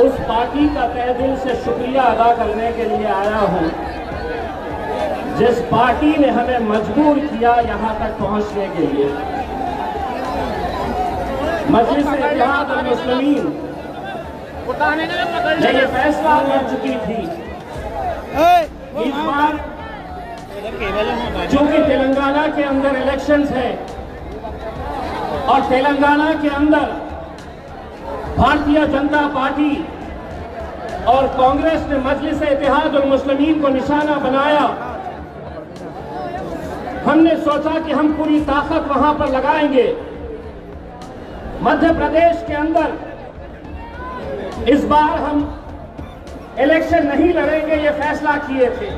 उस पार्टी का तहे दिल से शुक्रिया अदा करने के लिए आया हूं जिस पार्टी ने हमें मजबूर किया यहां तक पहुंचने के लिए। मजलिस इत्तेहाद अल मुस्लिमीन ने ये फैसला कर चुकी थी इस बार चूंकि तेलंगाना के अंदर इलेक्शंस है और तेलंगाना के अंदर भारतीय जनता पार्टी और कांग्रेस ने मजलिस इत्तेहाद अल मुस्लिमीन को निशाना बनाया, हमने सोचा कि हम पूरी ताकत वहां पर लगाएंगे। मध्य प्रदेश के अंदर इस बार हम इलेक्शन नहीं लड़ेंगे, ये फैसला किए थे।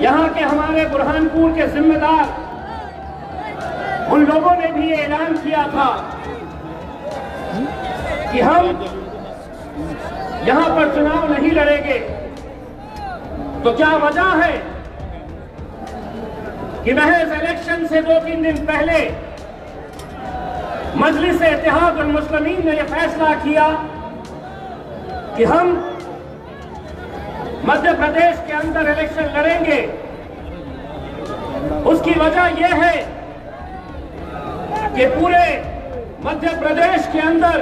यहां के हमारे बुरहानपुर के जिम्मेदार उन लोगों ने भी ये ऐलान किया था कि हम यहां पर चुनाव नहीं लड़ेंगे। तो क्या वजह है कि महज इलेक्शन से 2-3 दिन पहले मजलिस इत्तेहाद अल मुस्लिमीन ने यह फैसला किया कि हम मध्य प्रदेश के अंदर इलेक्शन लड़ेंगे। उसकी वजह यह है कि पूरे मध्य प्रदेश के अंदर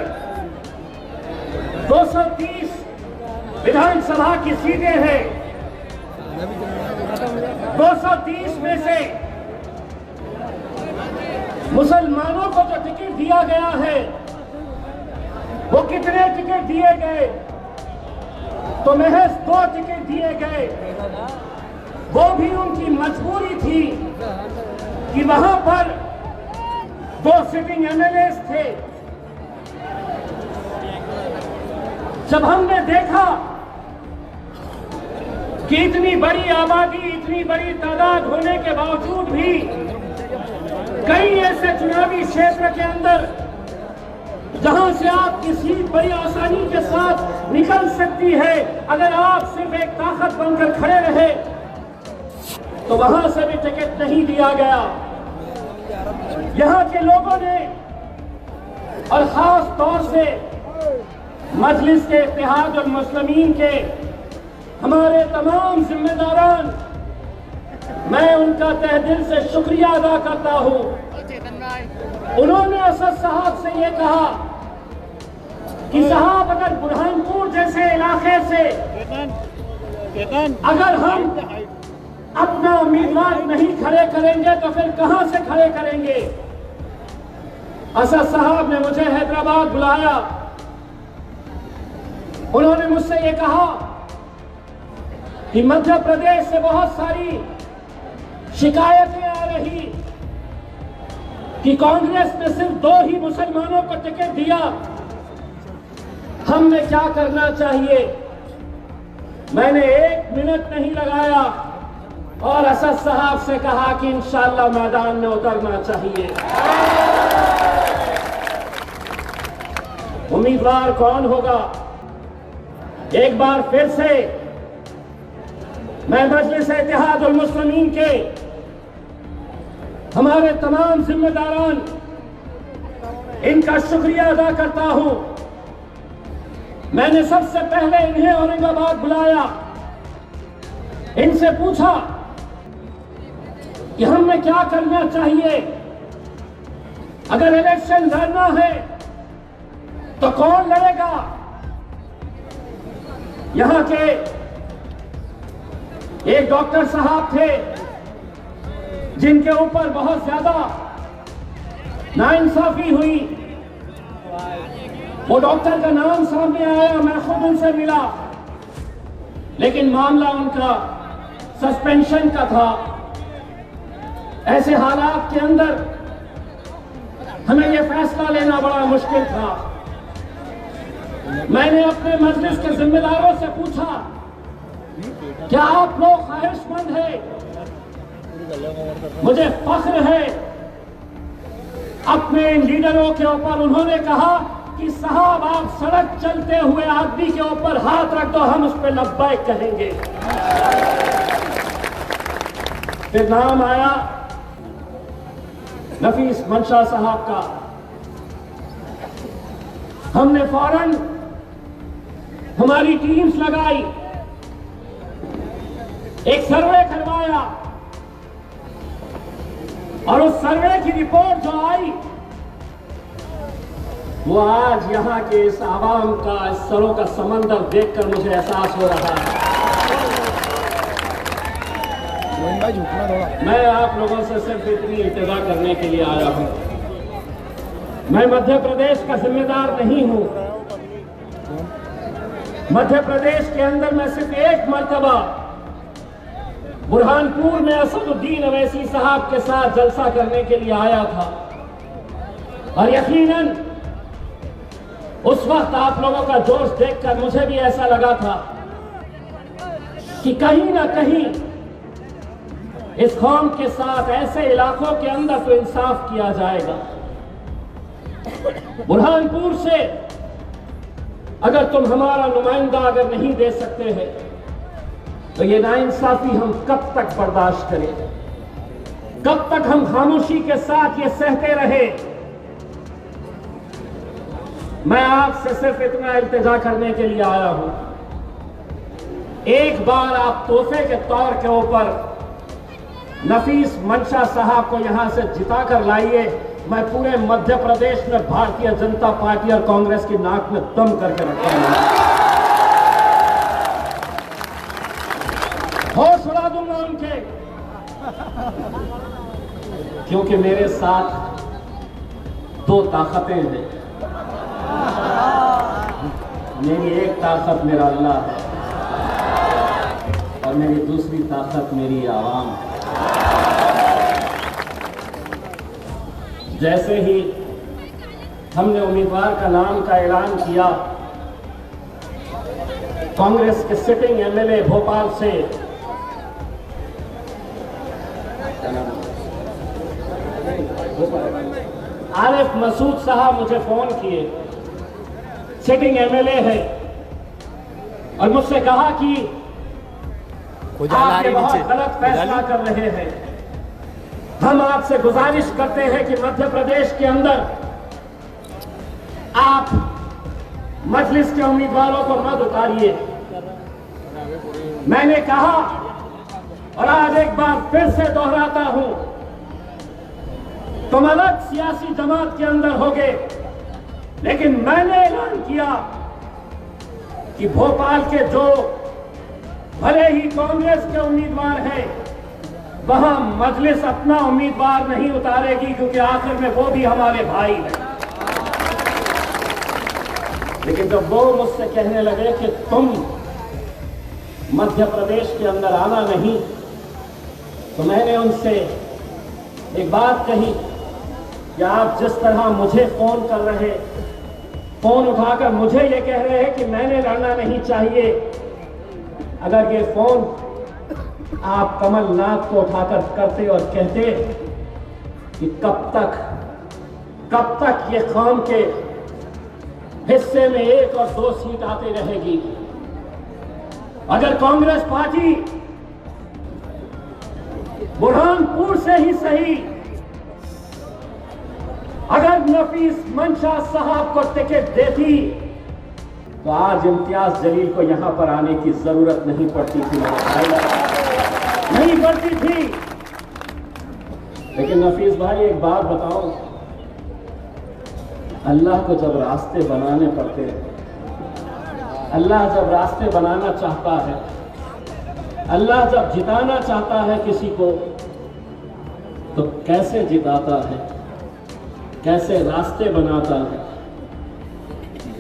230 विधानसभा की सीटें हैं। 230 में से मुसलमानों को जो टिकट दिया गया है वो कितने टिकट दिए गए? तो महज 2 टिकट दिए गए। वो भी उनकी मजबूरी थी कि वहां पर 2 सिटिंग एमएलए थे। जब हमने देखा कि इतनी बड़ी आबादी, इतनी बड़ी तादाद होने के बावजूद भी कई ऐसे चुनावी क्षेत्र के अंदर जहां से आपकी सीट बड़ी आसानी के साथ निकल सकती है अगर आप सिर्फ एक ताकत बनकर खड़े रहे, तो वहां से भी टिकट नहीं दिया गया। यहां के लोगों ने और खास तौर से मजलिस के इत्तेहाद अल मुस्लिमीन के हमारे तमाम जिम्मेदारान, मैं उनका तहे दिल से शुक्रिया अदा करता हूं। उन्होंने असद साहब से ये कहा कि साहब अगर बुरहानपुर जैसे इलाके से अगर हम अपना उम्मीदवार नहीं खड़े करेंगे तो फिर कहां से खड़े करेंगे? असद साहब ने मुझे हैदराबाद बुलाया। उन्होंने मुझसे ये कहा कि मध्य प्रदेश से बहुत सारी शिकायतें आ रही कि कांग्रेस ने सिर्फ 2 ही मुसलमानों को टिकट दिया, हमें क्या करना चाहिए? मैंने 1 मिनट नहीं लगाया और असद साहब से कहा कि इंशाअल्लाह मैदान में उतरना चाहिए। उम्मीदवार कौन होगा? एक बार फिर से मैं मजलिस इत्तेहाद अल मुस्लिमीन के हमारे तमाम जिम्मेदारान, इनका शुक्रिया अदा करता हूं। मैंने सबसे पहले इन्हें औरंगाबाद बुलाया, इनसे पूछा कि हमें क्या करना चाहिए, अगर इलेक्शन लड़ना है तो कौन लड़ेगा? यहां के एक डॉक्टर साहब थे जिनके ऊपर बहुत ज्यादा नाइंसाफी हुई। वो डॉक्टर का नाम सामने आया, मैं खुद उनसे मिला, लेकिन मामला उनका सस्पेंशन का था। ऐसे हालात के अंदर हमें यह फैसला लेना बड़ा मुश्किल था। मैंने अपने मजलिस के जिम्मेदारों से पूछा, क्या आप लोग ख्वाहिशमंद हैं? मुझे फख्र है अपने लीडरों के ऊपर। उन्होंने कहा कि साहब आप सड़क चलते हुए आदमी के ऊपर हाथ रख दो, हम उस पर लब्बैक कहेंगे। फिर नाम आया नफीस मंशा साहब का। हमने फौरन हमारी टीम्स लगाई, एक सर्वे करवाया और उस सर्वे की रिपोर्ट जो आई वो आज यहां के इस आवाम का, इस सरों का समंदर देखकर मुझे एहसास हो रहा है। मैं आप लोगों से सिर्फ इतनी इल्तिजा करने के लिए आया हूं। मैं मध्य प्रदेश का जिम्मेदार नहीं हूं। मध्य प्रदेश के अंदर मैं सिर्फ एक मर्तबा बुरहानपुर में असदुद्दीन अवैसी साहब के साथ जलसा करने के लिए आया था और यकीनन उस वक्त आप लोगों का जोश देखकर मुझे भी ऐसा लगा था कि कहीं ना कहीं इस कौम के साथ ऐसे इलाकों के अंदर तो इंसाफ किया जाएगा। बुरहानपुर से अगर तुम हमारा नुमाइंदा अगर नहीं दे सकते हैं तो ये नाइंसाफी हम कब तक बर्दाश्त करें? कब तक हम खामोशी के साथ ये सहते रहे? मैं आपसे सिर्फ इतना इल्तिजा करने के लिए आया हूं, एक बार आप तोहफे के तौर के ऊपर नफीस मंशा साहब को यहां से जिताकर लाइए। मैं पूरे मध्य प्रदेश में भारतीय जनता पार्टी और कांग्रेस की नाक में दम करके रखूंगा, होश उड़ा दूंगा उनके, क्योंकि मेरे साथ दो ताकतें हैं। मेरी एक ताकत मेरा अल्लाह है और मेरी दूसरी ताकत मेरी आवाम है। जैसे ही हमने उम्मीदवार का नाम का ऐलान किया, कांग्रेस के सिटिंग एमएलए भोपाल से आरिफ मसूद साहब मुझे फोन किए, सिटिंग एमएलए है, और मुझसे कहा कि आप ये बहुत गलत फैसला कर रहे हैं। हम आपसे गुजारिश करते हैं कि मध्य प्रदेश के अंदर आप मजलिस के उम्मीदवारों को मत उतारिए। मैंने कहा और आज एक बार फिर से दोहराता हूं, तुम अलग सियासी जमात के अंदर होगे, लेकिन मैंने ऐलान किया कि भोपाल के जो भले ही कांग्रेस के उम्मीदवार हैं, वहां मजलिस अपना उम्मीदवार नहीं उतारेगी, क्योंकि आखिर में वो भी हमारे भाई हैं। लेकिन जब वो मुझसे कहने लगे कि तुम मध्य प्रदेश के अंदर आना नहीं, तो मैंने उनसे एक बात कही कि आप जिस तरह मुझे फोन कर रहे, फोन उठाकर मुझे ये कह रहे हैं कि मैंने लड़ना नहीं चाहिए, अगर ये फोन आप कमलनाथ को उठाकर करते और कहते कि कब तक ये कौम के हिस्से में 1 और 2 सीट आती रहेगी। अगर कांग्रेस पार्टी बुरहानपुर से ही सही, अगर नफीस मंशा साहब को टिकट देती तो आज इम्तियाज जलील को यहां पर आने की जरूरत नहीं पड़ती थी, नहीं पड़ती थी। लेकिन नफीस भाई एक बात बताओ, अल्लाह को जब रास्ते बनाने पड़ते हैं, अल्लाह जब रास्ते बनाना चाहता है, अल्लाह जब जिताना चाहता है किसी को, तो कैसे जिताता है, कैसे रास्ते बनाता है।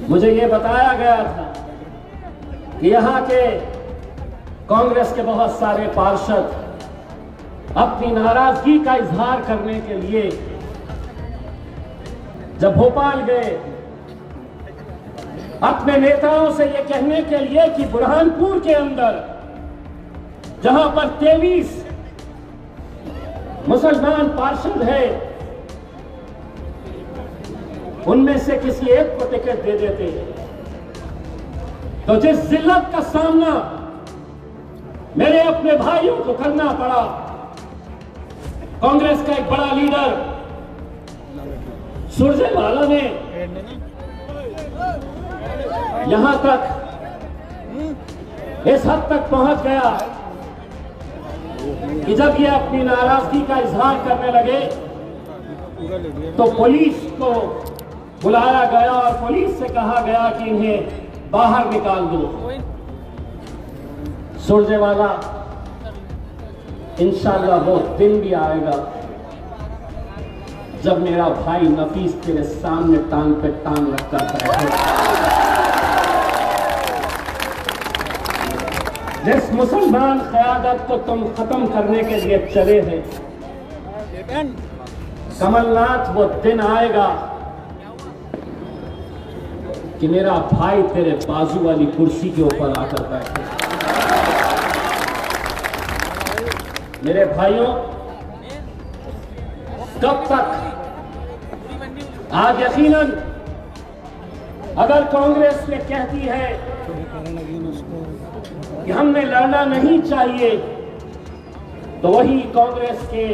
मुझे ये बताया गया था कि यहाँ के कांग्रेस के बहुत सारे पार्षद अपनी नाराजगी का इजहार करने के लिए जब भोपाल गए, अपने नेताओं से ये कहने के लिए कि बुरहानपुर के अंदर जहां पर 23 मुसलमान पार्षद है, उनमें से किसी एक को टिकट दे देते, तो जिस जिल्लत का सामना मेरे अपने भाइयों को करना पड़ा, कांग्रेस का एक बड़ा लीडर सुरजेवाला ने यहां तक इस हद तक पहुंच गया कि जब ये अपनी नाराजगी का इजहार करने लगे तो पुलिस को बुलाया गया और पुलिस से कहा गया कि इन्हें बाहर निकाल दो। सुरजेवाला, इंशाअल्लाह वो दिन भी आएगा जब मेरा भाई नफीस तेरे सामने टांग पे टांग रखकर बैठे। जिस मुसलमान क़यादत को तुम खत्म करने के लिए चले हैं कमलनाथ, वो दिन आएगा कि मेरा भाई तेरे बाजू वाली कुर्सी के ऊपर आकर बैठे। मेरे भाइयों, कब तक? आज यकीनन अगर कांग्रेस ये कहती है कि हमने लड़ना नहीं चाहिए, तो वही कांग्रेस के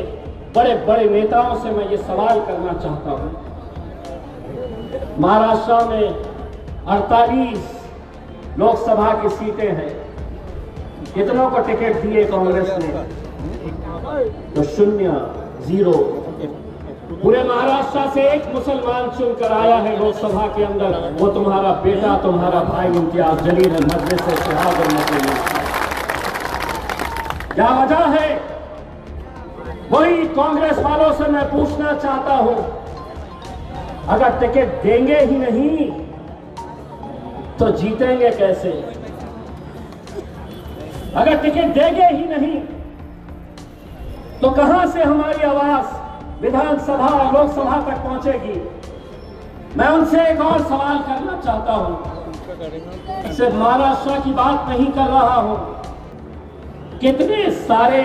बड़े बड़े नेताओं से मैं ये सवाल करना चाहता हूं। महाराष्ट्र में 48 लोकसभा की सीटें हैं, कितनों को टिकट दिए कांग्रेस ने? तो 0, 0। पूरे महाराष्ट्र से एक मुसलमान चुनकर आया है लोकसभा के अंदर, वो तुम्हारा बेटा, तुम्हारा भाई इम्तियाज जलील मजलिस से शिहाब नसीम। क्या वजह है? वही कांग्रेस वालों से मैं पूछना चाहता हूं, अगर टिकट देंगे ही नहीं तो जीतेंगे कैसे? अगर टिकट देंगे ही नहीं तो कहां से हमारी आवाज विधानसभा और लोकसभा तक पहुंचेगी? मैं उनसे एक और सवाल करना चाहता हूं, सिर्फ महाराष्ट्र की बात नहीं कर रहा हूं, कितने सारे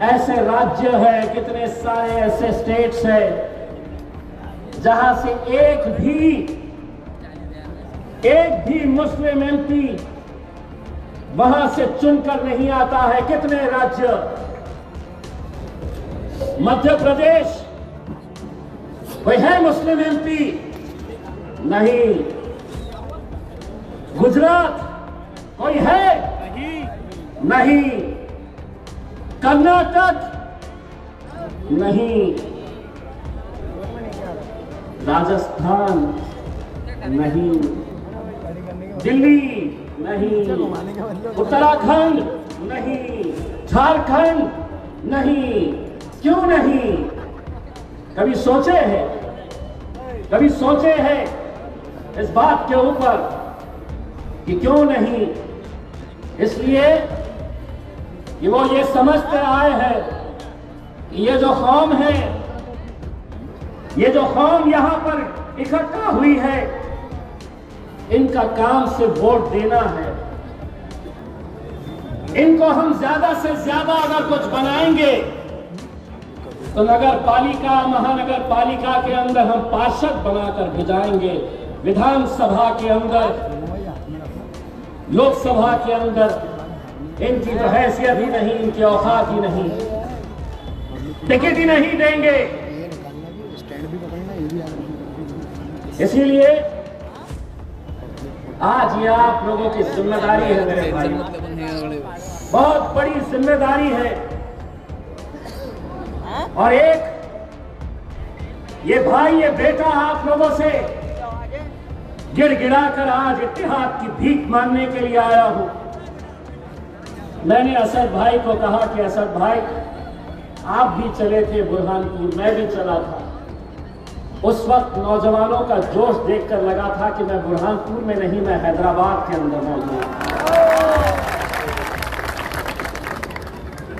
ऐसे राज्य हैं, कितने सारे ऐसे स्टेट्स हैं जहां से एक भी मुस्लिम एमपी वहां से चुनकर नहीं आता है? कितने राज्य? मध्य प्रदेश कोई है मुस्लिम एमपी? नहीं। गुजरात कोई है? नहीं। कर्नाटक? नहीं। राजस्थान? नहीं। दिल्ली? नहीं। उत्तराखंड? नहीं। झारखंड? नहीं। क्यों नहीं? कभी सोचे हैं? कभी सोचे हैं इस बात के ऊपर कि क्यों नहीं? इसलिए कि वो ये समझते आए हैं कि ये जो कौम है, ये जो कौम यहां पर इकट्ठा हुई है, इनका काम सिर्फ वोट देना है। इनको हम ज्यादा से ज्यादा अगर कुछ बनाएंगे तो नगर पालिका, महानगर पालिका के अंदर हम पार्षद बनाकर भिजाएंगे, विधानसभा के अंदर, लोकसभा के अंदर इनकी तो हैसियत ही नहीं, इनकी औकात ही नहीं, टिकट ही नहीं देंगे। इसीलिए आज ये आप लोगों की जिम्मेदारी है मेरे भाई, बहुत बड़ी जिम्मेदारी है। और एक ये भाई, ये बेटा आप लोगों से गिड़गिड़ाकर आज इत्तेहाद की भीख मांगने के लिए आया हूं। मैंने असद भाई को कहा कि असद भाई, आप भी चले थे बुरहानपुर, मैं भी चला था। उस वक्त नौजवानों का जोश देखकर लगा था कि मैं बुरहानपुर में नहीं, मैं हैदराबाद के अंदर मौजूद हूं।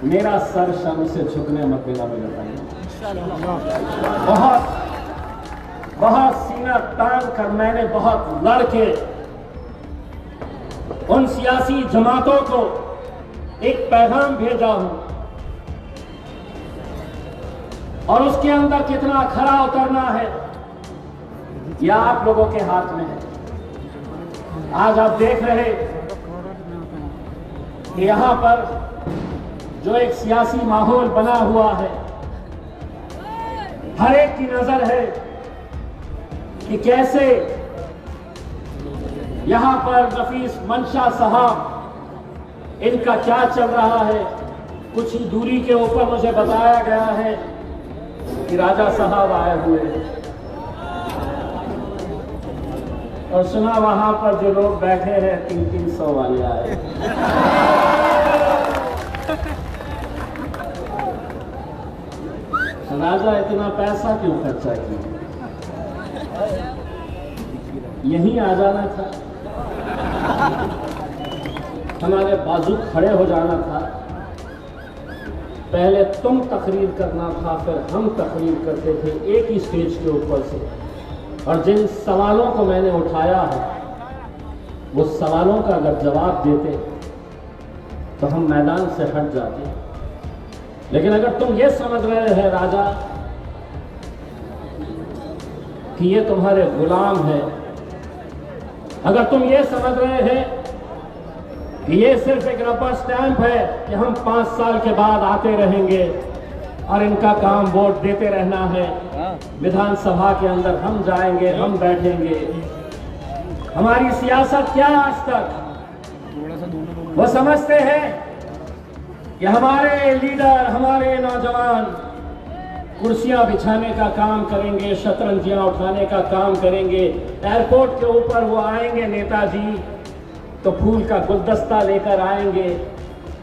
मेरा सर शर्म से झुकने मत देना मेरे भाई। बहुत सीना तान कर मैंने बहुत लड़के उन सियासी जमातों को एक पैगाम भेजा हूं, और उसके अंदर कितना खरा उतरना है यह आप लोगों के हाथ में है। आज आप देख रहे कि यहां पर जो एक सियासी माहौल बना हुआ है, हर एक की नजर है कि कैसे यहां पर नफीस मंशा साहब इनका क्या चल रहा है। कुछ ही दूरी के ऊपर मुझे बताया गया है कि राजा साहब आए हुए हैं और सुना वहां पर जो लोग बैठे हैं 300 वाले आए। राजा इतना पैसा क्यों खर्चा किया? यहीं आ जाना था, हमारे बाजू खड़े हो जाना था। पहले तुम तकरीर करना था, फिर हम तकरीर करते थे एक ही स्टेज के ऊपर से। और जिन सवालों को मैंने उठाया है वो सवालों का अगर जवाब देते तो हम मैदान से हट जाते। लेकिन अगर तुम ये समझ रहे हैं राजा कि ये तुम्हारे गुलाम है, अगर तुम ये समझ रहे हैं कि ये सिर्फ एक रबर स्टैंप है कि हम 5 साल के बाद आते रहेंगे और इनका काम वोट देते रहना है, विधानसभा के अंदर हम जाएंगे, हम बैठेंगे, हमारी सियासत क्या है आज तक? वो समझते हैं कि हमारे लीडर, हमारे नौजवान कुर्सियां बिछाने का काम करेंगे, शतरंजियां उठाने का काम करेंगे। एयरपोर्ट के ऊपर वो आएंगे नेताजी तो फूल का गुलदस्ता लेकर आएंगे,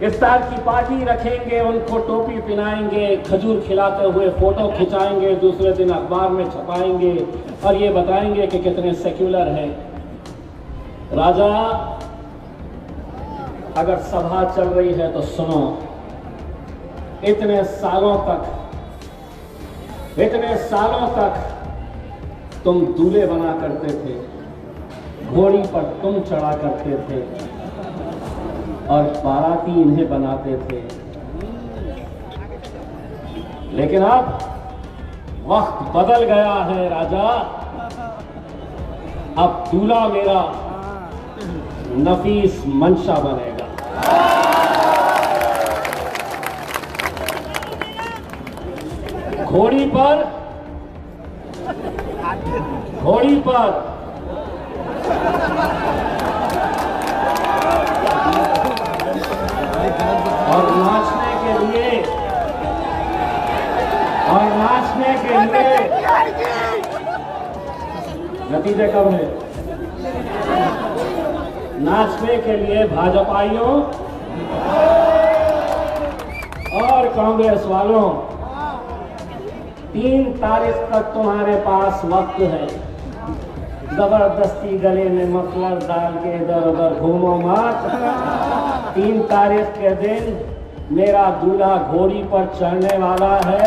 इफ्तार की पार्टी रखेंगे, उनको टोपी पहनाएंगे, खजूर खिलाते हुए फोटो खिंचाएंगे, दूसरे दिन अखबार में छपाएंगे और ये बताएंगे कि कितने सेक्युलर हैं। राजा, अगर सभा चल रही है तो सुनो। इतने सालों तक तुम दूल्हे बना करते थे, घोड़ी पर तुम चढ़ा करते थे और बाराती इन्हें बनाते थे। लेकिन अब वक्त बदल गया है राजा। अब दूल्हा मेरा नफीस मंशा बनेगा। घोड़ी पर और नाचने के लिए नतीजे कब है? नाचने के लिए भाजपाइयों और कांग्रेस वालों 3 तारीख तक तुम्हारे पास वक्त है। जबरदस्ती गले में मफलर डाल के इधर उधर घूमो मत। 3 तारीख के दिन मेरा दूल्हा घोड़ी पर चढ़ने वाला है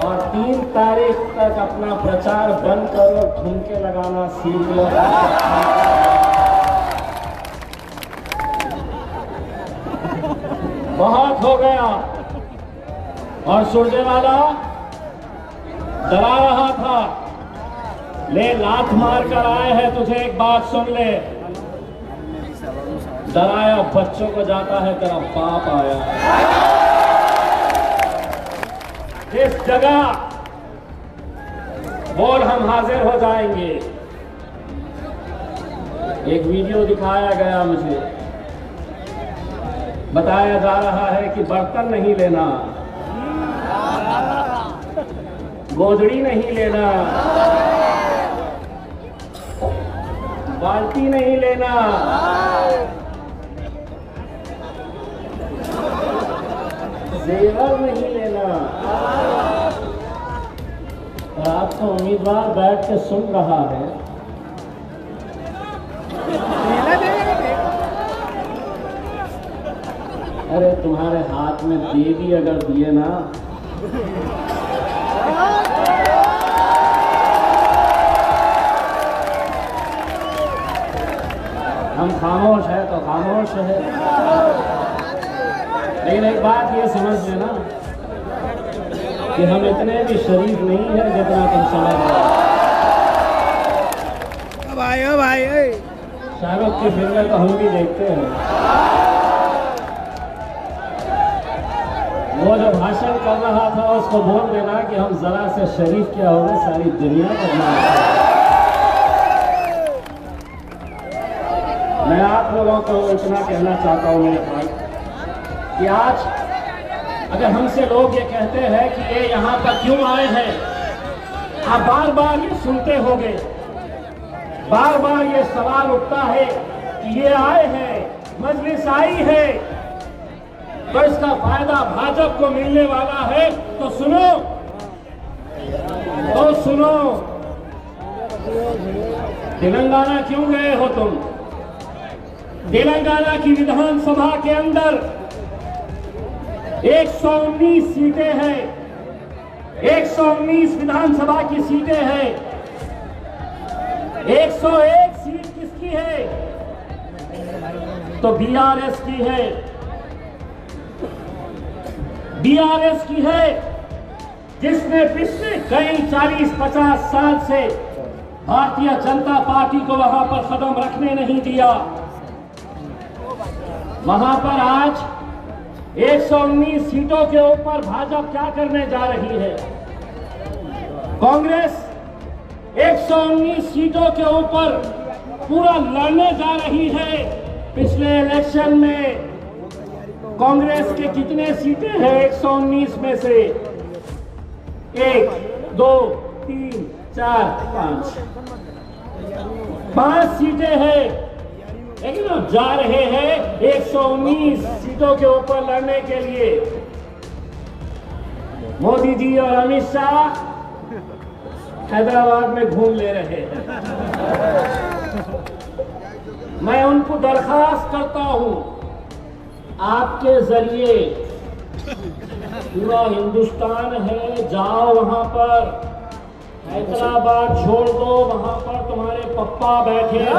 और 3 तारीख तक अपना प्रचार बंद करो, ठुमके लगाना सीख लो। बहुत हो गया। और सुरजेवाला डरा रहा था, ले लात मार कर आए हैं, तुझे एक बात सुन ले। डराया बच्चों को जाता है, तेरा बाप आया। इस जगह बोल हम हाजिर हो जाएंगे। एक वीडियो दिखाया गया मुझे, बताया जा रहा है कि बर्तन नहीं लेना, गोदड़ी नहीं लेना, बाल्टी नहीं लेना, जेवर नहीं लेना। और आपका उम्मीदवार बैठ के सुन रहा है। अरे तुम्हारे हाथ में देवी अगर दिए ना, हम खामोश है तो खामोश है। लेकिन एक बात ये समझ लेना कि हम इतने भी शरीफ नहीं है जितना तुम समझ रहे हो। भाई शाहरुख की फिल्में तो हम भी देखते हैं। वो जो भाषण कर रहा था उसको बोल देना कि हम जरा से शरीफ क्या हो गए, सारी दुनिया करना। लोगों को इतना कहना चाहता हूं मेरे भाई कि आज अगर हमसे लोग ये कहते हैं कि ये यहाँ पर क्यों आए हैं, आप बार बार ये सुनते होंगे, बार बार ये सवाल उठता है कि ये आए हैं, मजलिस आई है तो इसका फायदा भाजपा को मिलने वाला है। तो सुनो, तेलंगाना क्यों गए हो तुम? तेलंगाना की विधानसभा के अंदर 119 सीटें हैं, 119 विधानसभा की सीटें हैं। 101 सीट किसकी है? तो बीआरएस की है, बीआरएस की है, जिसने पिछले कई 40-50 साल से भारतीय जनता पार्टी को वहां पर कदम रखने नहीं दिया। वहां पर आज 119 सीटों के ऊपर भाजपा क्या करने जा रही है? कांग्रेस 119 सीटों के ऊपर पूरा लड़ने जा रही है। पिछले इलेक्शन में कांग्रेस के कितने सीटें हैं? 119 में से 1, 2, 3, 4, 5 सीटें हैं, लेकिन अब जा रहे हैं 119 सीटों के ऊपर लड़ने के लिए। मोदी जी और अमित शाह हैदराबाद में घूम ले रहे हैं। मैं उनको दरखास्त करता हूं, आपके जरिए पूरा हिंदुस्तान है, जाओ वहां पर, हैदराबाद छोड़ दो, वहां पर तुम्हारे पप्पा बैठे हैं।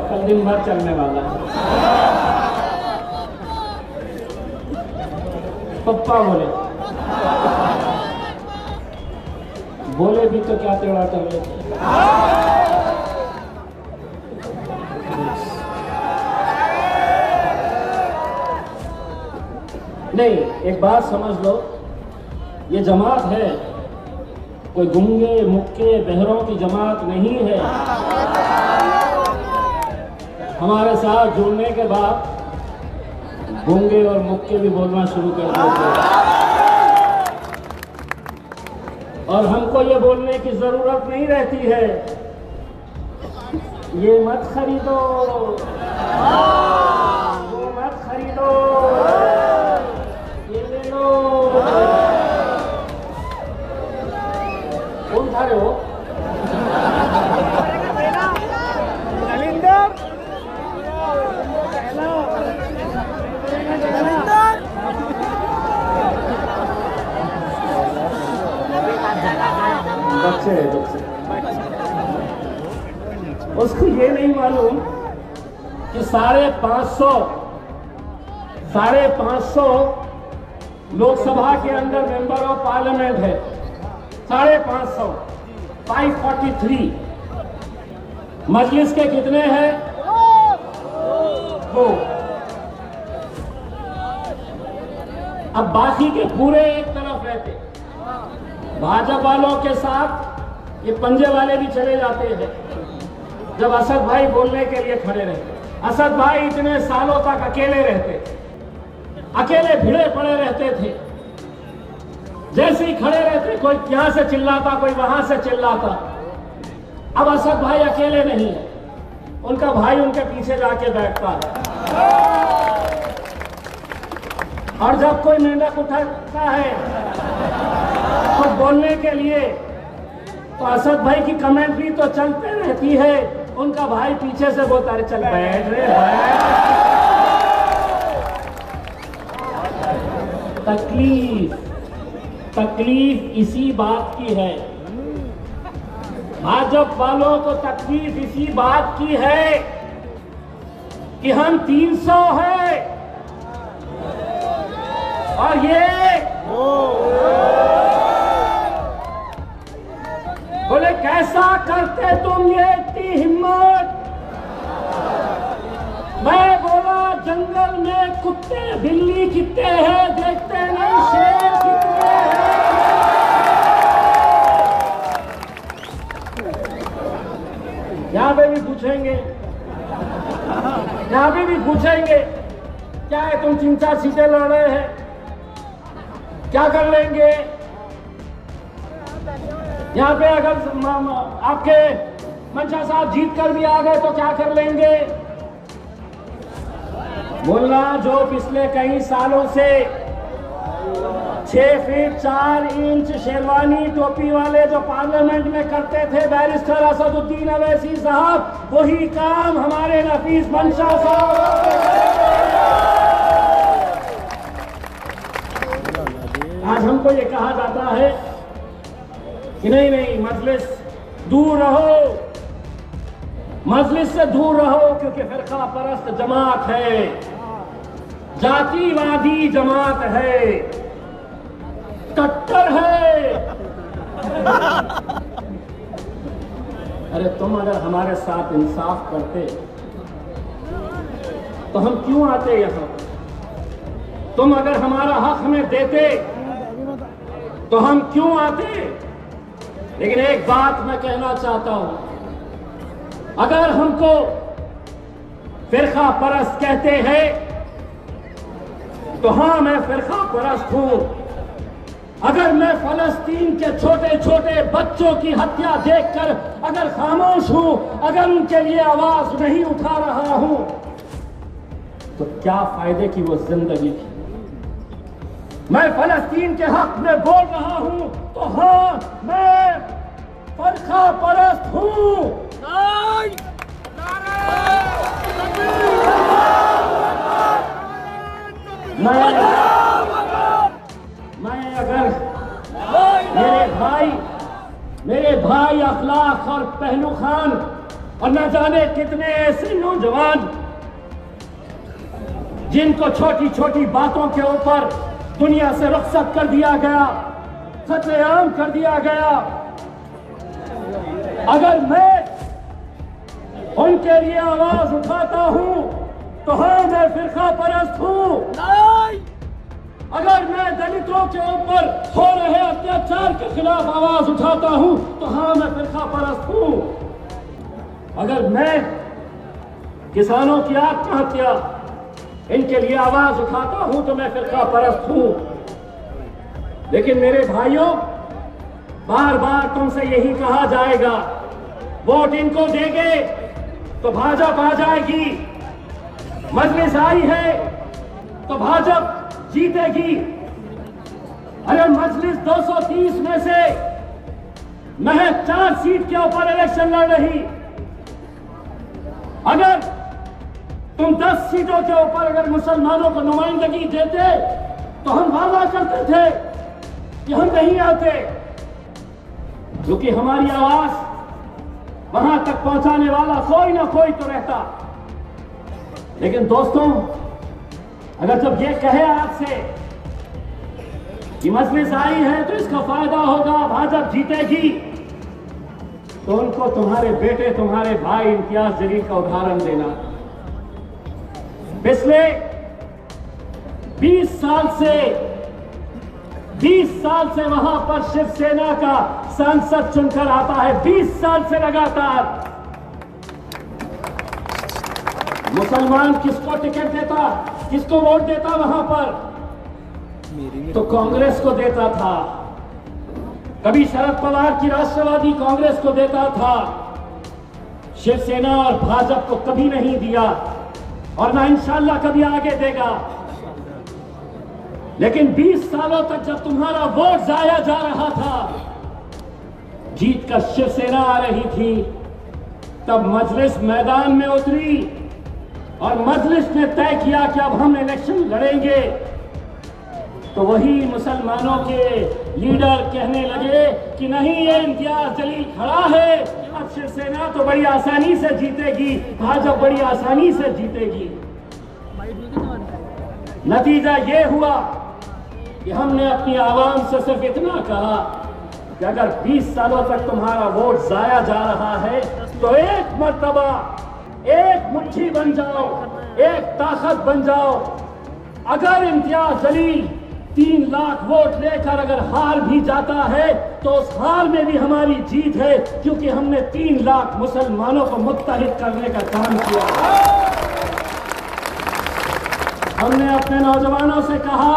कल दिन भर चलने वाला है। पप्पा बोले भी तो क्या तेड़ा कर लेते। नहीं, एक बात समझ लो, ये जमात है कोई गूंगे मुक्के बहरों की जमात नहीं है। हमारे साथ जुड़ने के बाद गूंगे और मुक्के भी बोलना शुरू कर देते, और हमको ये बोलने की जरूरत नहीं रहती है, ये मत खरीदो, वो मत खरीदो, ये ले लो। कौन खा रहे हो? बच्चे उसको ये नहीं मालूम कि 550 लोकसभा के अंदर मेंबर ऑफ पार्लियामेंट है। 550, 543। मजलिस के कितने हैं? 2। अब बाकी के पूरे एक तरफ रहते। भाजपा वालों के साथ ये पंजे वाले भी चले जाते हैं। जब असद भाई बोलने के लिए खड़े रहते, असद भाई इतने सालों तक अकेले रहते, अकेले भिड़े पड़े रहते थे। जैसे ही खड़े रहते, कोई यहां से चिल्लाता, कोई वहां से चिल्लाता। अब असद भाई अकेले नहीं है, उनका भाई उनके पीछे जाके बैठता है, और जब कोई मेंढक उठाता है तो बोलने के लिए, तो असद भाई की कमेंट्री तो चलते रहती है, उनका भाई पीछे से बोलता है, चल बैठ रे बैठ। तकलीफ इसी बात की है, भाजपा वालों को तकलीफ इसी बात की है कि हम 300 है, और ये बोले कैसा करते तुम, ये इतनी हिम्मत। मैं बोला जंगल में कुत्ते बिल्ली कितने हैं देखते नहीं, शेर कितने हैं। अभी भी पूछेंगे क्या है, तुम 3-4 सीटें लड़ रहे हैं, क्या कर लेंगे? यहाँ पे अगर आपके मंशा साहब जीत कर भी आ गए तो क्या कर लेंगे? बोलना जो पिछले कई सालों से 6 फीट 4 इंच शेरवानी टोपी वाले जो पार्लियामेंट में करते थे बैरिस्टर असदुद्दीन अवैसी साहब, वही काम हमारे नफीस मंशा साहब। आज हमको ये कहा जाता है कि नहीं मजलिस दूर रहो, मजलिस से दूर रहो, क्योंकि फिरका परस्त जमात है, जातिवादी जमात है, कट्टर है। अरे तुम अगर हमारे साथ इंसाफ करते तो हम क्यों आते यहां? तुम अगर हमारा हक हमें देते तो हम क्यों आते? लेकिन एक बात मैं कहना चाहता हूं, अगर हमको फिरका परस्त कहते हैं तो हां, मैं फिरका परस्त हूं। अगर मैं फलस्तीन के छोटे छोटे बच्चों की हत्या देखकर अगर खामोश हूं, अगर उनके लिए आवाज नहीं उठा रहा हूं, तो क्या फायदे की वो जिंदगी थी? मैं फलस्तीन के हक में बोल रहा हूं तो हां, मैं फिरका परस्त हूं। मैं अगर मेरे भाई अखलाक और पहलू खान और न जाने कितने ऐसे नौजवान जिनको छोटी छोटी बातों के ऊपर दुनिया से रुखसत कर दिया गया, कत्लेआम कर दिया गया, अगर मैं उनके लिए आवाज उठाता हूं तो हां, मैं फिरका परस्त हूं। अगर मैं दलितों के ऊपर हो रहे अत्याचार के खिलाफ आवाज उठाता हूं तो हां, मैं फिरका परस्त हूं। अगर मैं किसानों की आत्महत्या इनके लिए आवाज उठाता हूं तो मैं फिरका परस्त हूं। लेकिन मेरे भाइयों, बार बार तुमसे यही कहा जाएगा, वोट इनको देंगे तो भाजपा आ जाएगी, मजलिस आई है तो भाजपा जीतेगी। अरे मजलिस 230 में से महज 4 सीट के ऊपर इलेक्शन लड़ रही। अगर तुम 10 सीटों के ऊपर अगर मुसलमानों को नुमाइंदगी देते तो हम वादा करते थे कि हम नहीं आते, क्योंकि हमारी आवाज वहां तक पहुंचाने वाला कोई ना कोई तो रहता। लेकिन दोस्तों, अगर जब ये कहे आपसे कि मजलिस आई है तो इसका फायदा होगा, भाजपा जीतेगी, तो उनको तुम्हारे बेटे, तुम्हारे भाई इम्तियाज जलील का उदाहरण देना। पिछले 20 साल से वहां पर शिवसेना का सांसद चुनकर आता है, 20 साल से लगातार। मुसलमान किसको टिकट देता, किसको वोट देता वहां पर? तो कांग्रेस को देता था। कभी शरद पवार की राष्ट्रवादी कांग्रेस को देता था, शिवसेना और भाजपा को कभी नहीं दिया और ना इंशाल्लाह कभी आगे देगा। लेकिन 20 सालों तक जब तुम्हारा वोट जाया जा रहा था, जीत कर शिवसेना आ रही थी, तब मजलिस मैदान में उतरी और मजलिस ने तय किया कि अब हम इलेक्शन लड़ेंगे। तो वही मुसलमानों के लीडर कहने लगे कि नहीं, ये इम्तियाज जलील खड़ा है, अब शिवसेना तो बड़ी आसानी से जीतेगी, भाजपा बड़ी आसानी से जीतेगी। नतीजा ये हुआ कि हमने अपनी आवाम से सिर्फ इतना कहा कि अगर 20 सालों तक तुम्हारा वोट जाया जा रहा है तो एक मर्तबा एक मुट्ठी बन जाओ, एक ताकत बन जाओ। अगर इम्तियाज जलील 3 लाख वोट लेकर अगर हार भी जाता है तो उस हार में भी हमारी जीत है, क्योंकि हमने 3 लाख मुसलमानों को मुत्तहिद करने का काम किया। हमने अपने नौजवानों से कहा,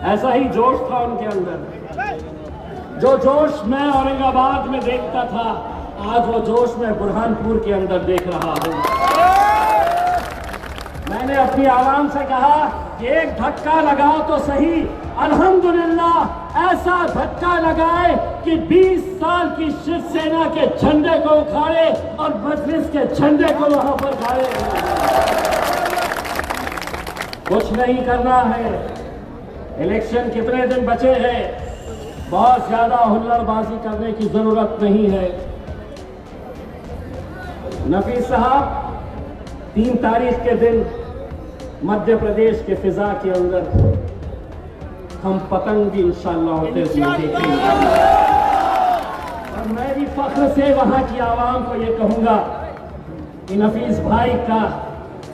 ऐसा ही जोश था उनके अंदर। जो जोश मैं औरंगाबाद में देखता था, आज वो जोश मैं बुरहानपुर के अंदर देख रहा हूं। मैंने अपनी आवाम से कहा कि एक धक्का लगाओ तो सही, अल्हम्दुलिल्लाह ऐसा धक्का लगाए कि 20 साल की शिवसेना के झंडे को उखाड़े और मजलिस के झंडे को वहां पर गाड़े। कुछ नहीं करना है, इलेक्शन कितने दिन बचे हैं, बहुत ज्यादा हुल्लड़बाजी करने की जरूरत नहीं है। नफीस साहब, 3 तारीख के दिन मध्य प्रदेश के फिजा के अंदर हम पतंग भी इंशाअल्लाह होते हुए देखेंगे। और मैं भी फख्र से वहां की आवाम को ये कहूंगा कि नफीस भाई का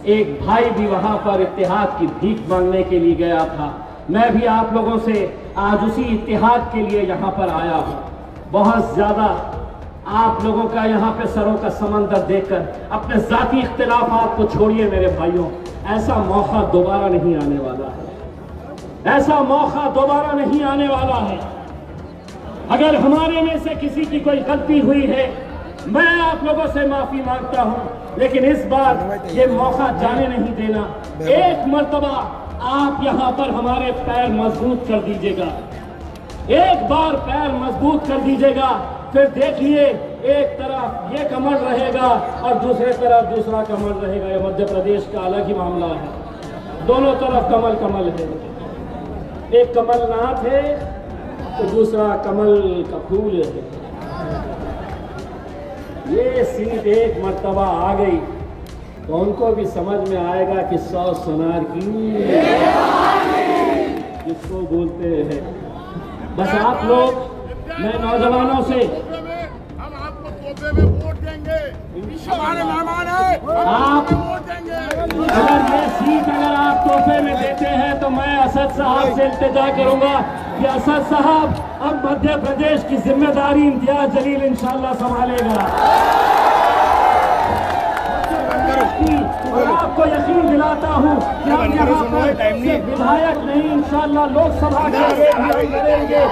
एक भाई भी वहां पर इत्तेहाद की भीख मांगने के लिए गया था। मैं भी आप लोगों से आज उसी इत्तेहाद के लिए यहां पर आया हूं। बहुत ज्यादा आप लोगों का यहां पे सरों का समंदर देखकर अपने जाती इख्तिलाफात को छोड़िए मेरे भाइयों, ऐसा मौका दोबारा नहीं आने वाला है। ऐसा मौका दोबारा नहीं आने वाला है। अगर हमारे में से किसी की कोई गलती हुई है, मैं आप लोगों से माफी मांगता हूं, लेकिन इस बार ये मौका जाने नहीं देना। एक मर्तबा आप यहां पर हमारे पैर मजबूत कर दीजिएगा, एक बार पैर मजबूत कर दीजिएगा, फिर देखिए एक तरफ ये कमल रहेगा और दूसरे तरफ दूसरा कमल रहेगा। ये मध्य प्रदेश का अलग ही मामला है, दोनों तरफ कमल कमल है। एक कमलनाथ है तो दूसरा कमल का फूल है। ये सीट एक मर्तबा आ गई तो उनको भी समझ में आएगा कि 100 सोनार की किसको बोलते हैं। बस आप लोग, मैं नौजवानों से, हम आपको तोहफे में वोट देंगे, हमारे मेहमान हैं, आप वोट देंगे। अगर ये सीट अगर आप तोहफे में देते हैं तो मैं असद साहब से इल्तिजा करूंगा कि असद साहब अब मध्य प्रदेश की जिम्मेदारी इम्तियाज जलील इंशाअल्लाह संभालेगा। और आपको यकीन दिलाता हूं कि हम यहाँ पर विधायक नहीं, इंशाअल्लाह लोकसभा के लिए भी हम लड़ेंगे।